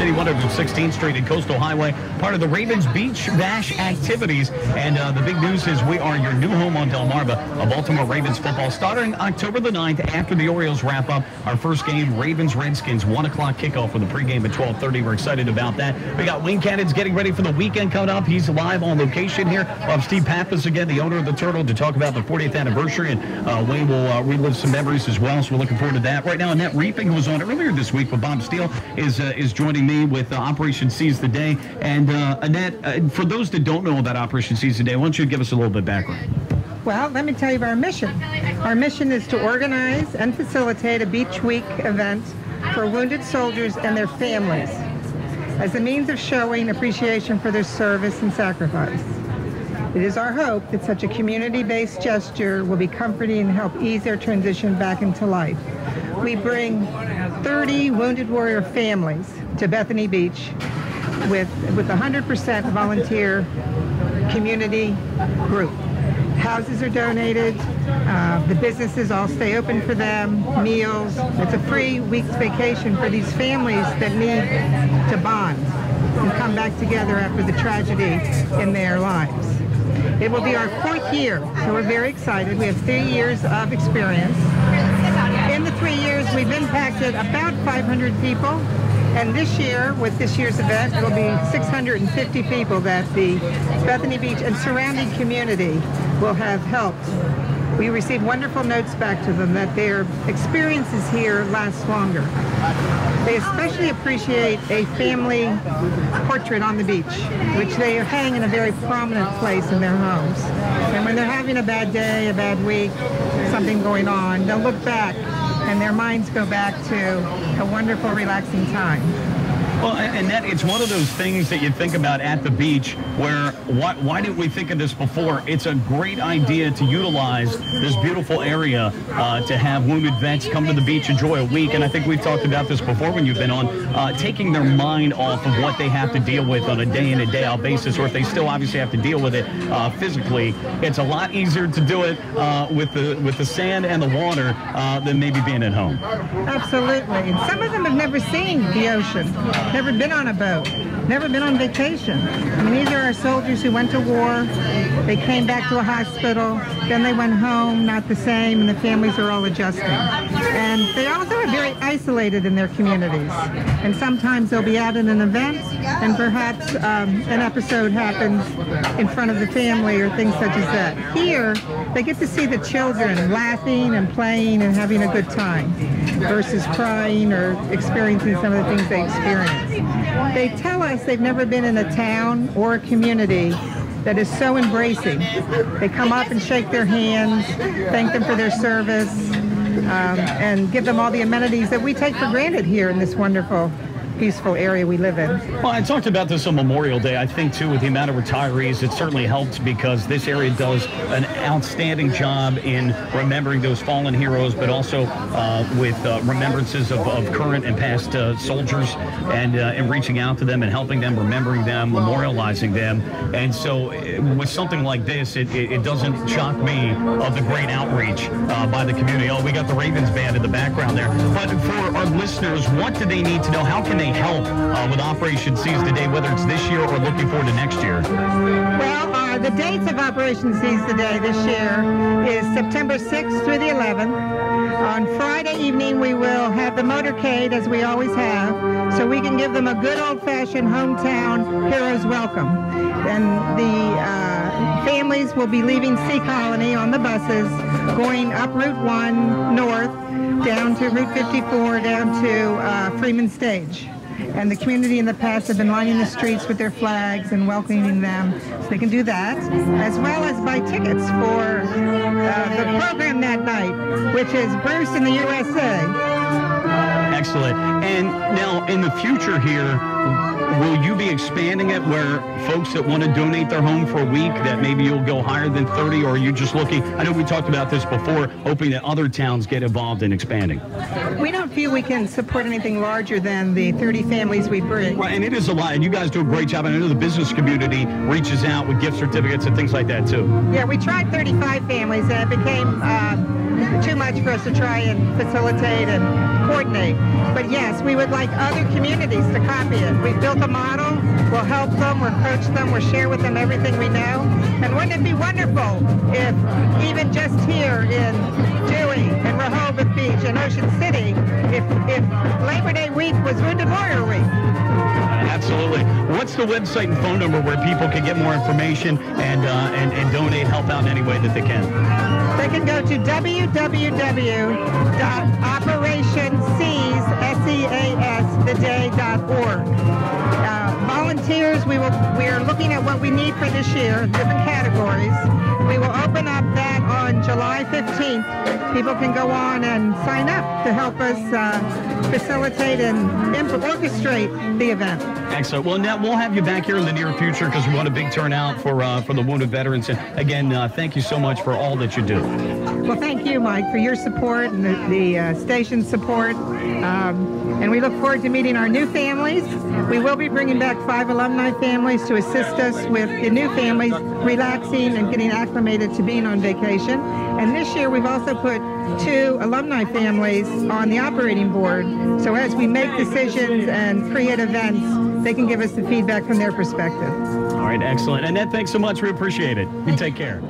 City, 116th Street and Coastal Highway, part of the Ravens Beach Bash activities. And the big news is we are your new home on Delmarva, a Baltimore Ravens football starting October the 9th after the Orioles wrap up our first game, Ravens-Redskins, 1 o'clock kickoff with a pregame at 12:30. We're excited about that. We got Wayne Cannon's getting ready for the weekend coming up. He's live on location here. We'll have Steve Pappas again, the owner of the Turtle, to talk about the 40th anniversary, and Wayne will relive some memories as well, so we're looking forward to that. Right now, Annette Reeping, who was on earlier this week with Bob Steele, is joining me with Operation Seize the Day. And Annette, for those that don't know about Operation Seize the Day, why don't you give us a little bit of background? Well, let me tell you about our mission. Our mission is to organize and facilitate a Beach Week event for wounded soldiers and their families as a means of showing appreciation for their service and sacrifice. It is our hope that such a community-based gesture will be comforting and help ease their transition back into life. We bring 30 Wounded Warrior families to Bethany Beach with 100% volunteer community group. Houses are donated, the businesses all stay open for them, meals. It's a free week's vacation for these families that need to bond and come back together after the tragedy in their lives. It will be our 4th year, so we're very excited. We have 3 years of experience. In the 3 years, we've impacted about 500 people. And this year, with this year's event, it'll be 650 people that the Bethany Beach and surrounding community will have helped. We received wonderful notes back to them that their experiences here last longer. They especially appreciate a family portrait on the beach, which they hang in a very prominent place in their homes. And when they're having a bad day, a bad week, something going on, they'll look back and their minds go back to a wonderful, relaxing time. Well, and that it's one of those things that you think about at the beach where why didn't we think of this before? It's a great idea to utilize this beautiful area to have wounded vets come to the beach, enjoy a week. And I think we've talked about this before when you've been on, taking their mind off of what they have to deal with on a day-in and day-out basis, or if they still obviously have to deal with it physically. It's a lot easier to do it with the sand and the water than maybe being at home. Absolutely. And some of them have never seen the ocean. Never been on a boat, never been on vacation. I mean, these are our soldiers who went to war, they came back to a hospital, then they went home, not the same, and the families are all adjusting. And they also are very isolated in their communities. And sometimes they'll be out at an event, and perhaps an episode happens in front of the family or things such as that. Here, they get to see the children laughing and playing and having a good time versus crying or experiencing some of the things they experience. They tell us they've never been in a town or a community that is so embracing. They come up and shake their hands, thank them for their service, and give them all the amenities that we take for granted here in this wonderful, peaceful area we live in. Well, I talked about this on Memorial Day. I think, too, with the amount of retirees, it certainly helped because this area does an outstanding job in remembering those fallen heroes, but also with remembrances of current and past soldiers and reaching out to them and helping them, remembering them, memorializing them. And so with something like this, it doesn't shock me of the great outreach by the community. Oh, we got the Ravens band in the background there. But for our listeners, what do they need to know? How can they help with Operation Seize the Day, whether it's this year or looking forward to next year? Well, the dates of Operation Seize the Day this year is September 6th through the 11th. On Friday evening, we will have the motorcade, as we always have, so we can give them a good old-fashioned hometown heroes welcome. And the families will be leaving Sea Colony on the buses, going up Route 1 north, down to Route 54, down to Freeman Stage. And the community in the past have been lining the streets with their flags and welcoming them. So they can do that, as well as buy tickets for the program that night, which is Bruce in the USA. Excellent. And now, in the future here, will you be expanding it where folks that want to donate their home for a week, that maybe you'll go higher than 30, or are you just looking, I know we talked about this before, hoping that other towns get involved in expanding? We don't feel we can support anything larger than the 30 families we bring. Right, and it is a lot, and you guys do a great job, and I know the business community reaches out with gift certificates and things like that, too. Yeah, we tried 35 families, and it became too much for us to try and facilitate and coordinate. But yes, we would like other communities to copy it. We've built a model. We'll help them. We'll coach them. We'll share with them everything we know. And wouldn't it be wonderful if even just here in Dewey and Rehoboth Beach and Ocean City, if Labor Day week was Wounded Warrior Week? Absolutely. What's the website and phone number where people can get more information and donate, help out in any way that they can? They can go to www.operationseastheday.org. Volunteers, we are looking at what we need for this year, different categories. We will open up that on July 15th. People can go on and sign up to help us facilitate and orchestrate the event. Excellent. Well, Annette, we'll have you back here in the near future because we want a big turnout for the wounded veterans. And again, thank you so much for all that you do. Well, thank you, Mike, for your support and the station's support. And we look forward to meeting our new families. We will be bringing back 5 alumni families to assist us with the new families relaxing and getting acclimated to being on vacation. And this year we've also put 2 alumni families on the operating board. So as we make decisions and create events, they can give us the feedback from their perspective. All right, excellent. Annette, thanks so much. We appreciate it. You take care.